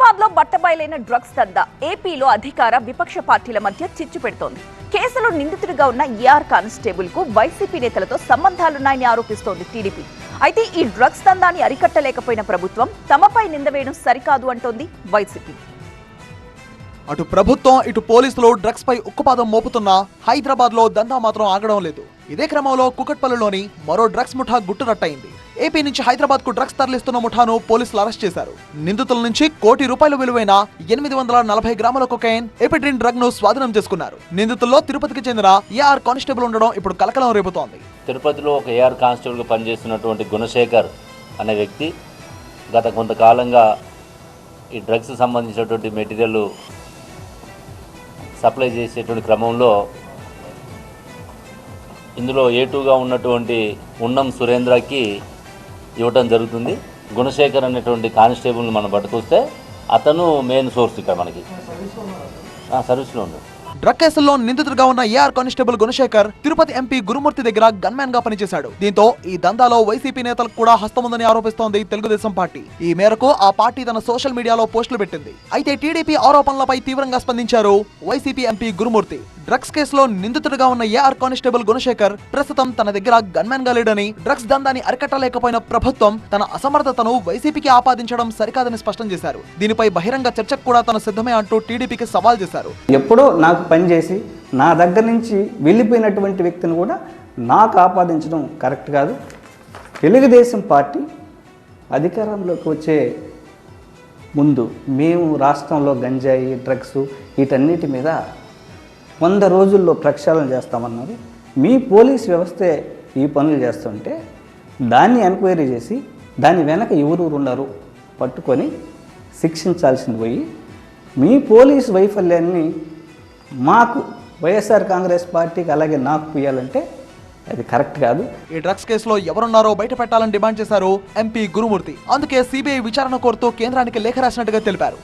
హైదరాబాద్ లో బట్టబయలైన డ్రగ్స్ దందా ఏపీలో అధికార విపక్ష పార్టీల మధ్య చిచ్చు పెడుతోంది. కేసులో నిందితుడిగా ఉన్న ఏఆర్ కానిస్టేబుల్ కు వైసీపీ నేతలతో సంబంధాలున్నాయని ఆరోపిస్తోంది టీడీపీ. అయితే ఈ డ్రగ్స్ దందాని అరికట్టలేకపోయిన ప్రభుత్వం తమపై నింద వేయడం సరికాదు అంటోంది వైసీపీ. అటు ప్రభుత్వం ఇటు పోలీసులు డ్రగ్స్ పై ఉక్కుపాదం మోపుతున్నా హైదరాబాద్ లో దందా మాత్రం ఆగడం లేదు. ఇదే క్రమంలో కుకట్పల్లిలోని మరో డ్రగ్స్ ముఠా గుట్టురట్టయింది. ఏపీ నుంచి హైదరాబాద్ కు డ్రగ్స్ తరలిస్తున్న ముఠాను పోలీసులు అరెస్ట్ చేశారు. నిందితుల నుంచి ₹1 కోటి విలువైన 840 గ్రాముల కొకైన్, ఎపిడ్రిన్ డ్రగ్ ను స్వాధీనం చేసుకున్నారు. నిందితుల్లో తిరుపతికి చెందిన ఏఆర్ కానిస్టేబుల్ ఉండడం ఇప్పుడు కలకలం రేపుతోంది. తిరుపతిలో ఒక ఏఆర్ కానిస్టేబుల్ గా పనిచేస్తున్నటువంటి గుణశేఖర్ అనే వ్యక్తి గత కొంతకాలంగా ఈ డ్రగ్స్ సంబంధించినటువంటి మెటీరియల్ సప్లై చేసేటువంటి క్రమంలో ఇందులో A2గా ఉన్నటువంటి ఉన్నం సురేంద్రకి ఇవ్వటం జరుగుతుంది. గుణశేఖర్ అనేటువంటి కానిస్టేబుల్ని మనం పట్టుకొస్తే అతను మెయిన్ సోర్స్ ఇక్కడ మనకి సర్వీస్లో ఉన్నాడు. డ్రగ్ కేసుల్లో నిందితుడిగా ఉన్న AR constable Gunasekhar Tirupati MP Gurumurthy దగ్గర గన్మ్యాన్ గా పనిచేశాడు. దీంతో ఈ దందాలో వైసీపీ నేతలకు కూడా హస్తముందని ఆరోపిస్తోంది తెలుగుదేశం పార్టీ. ఈ మేరకు ఆ పార్టీ తన సోషల్ మీడియాలో పోస్టులు పెట్టింది. అయితే టీడీపీ ఆరోపణలపై తీవ్రంగా స్పందించారు వైసీపీ ఎంపీ గురుమూర్తి. డ్రగ్స్ కేసులో నిందితుడిగా ఉన్న ఏఆర్ కానిస్టేబుల్ గుణశేఖర్ ప్రస్తుతం తన దగ్గర గన్మ్యాన్ గా లేడని, డ్రగ్స్ దందాని అరికట్టలేకపోయిన ప్రభుత్వం తన అసమర్థతను వైసీపీకి ఆపాదించడం సరికాదని స్పష్టం చేశారు. దీనిపై బహిరంగ చర్చకు కూడా తన సిద్ధమే అంటూ టీడీపీకి సవాల్ చేశారు. ఎప్పుడో నాకు పనిచేసి నా దగ్గర నుంచి వెళ్ళిపోయినటువంటి వ్యక్తిని కూడా నాకు ఆపాదించడం కరెక్ట్ కాదు. తెలుగుదేశం పార్టీ అధికారంలోకి వచ్చే ముందు మేము రాష్ట్రంలో గంజాయి, డ్రగ్స్ వీటన్నిటి మీద 100 రోజుల్లో ప్రక్షాళన చేస్తామన్నారు. మీ పోలీస్ వ్యవస్థే ఈ పనులు చేస్తుంటే దాన్ని ఎంక్వైరీ చేసి దాని వెనక ఎవరు ఉన్నారు పట్టుకొని శిక్షించాల్సింది పోయి మీ పోలీస్ వైఫల్యాన్ని మాకు వైఎస్ఆర్ కాంగ్రెస్ పార్టీకి అలాగే నాకు పోయాలంటే అది కరెక్ట్ కాదు. ఈ డ్రగ్స్ కేసులో ఎవరున్నారో బయట పెట్టాలని డిమాండ్ చేశారు ఎంపీ గురుమూర్తి. అందుకే సిబిఐ విచారణ కోరుతూ కేంద్రానికి లేఖ రాసినట్టుగా తెలిపారు.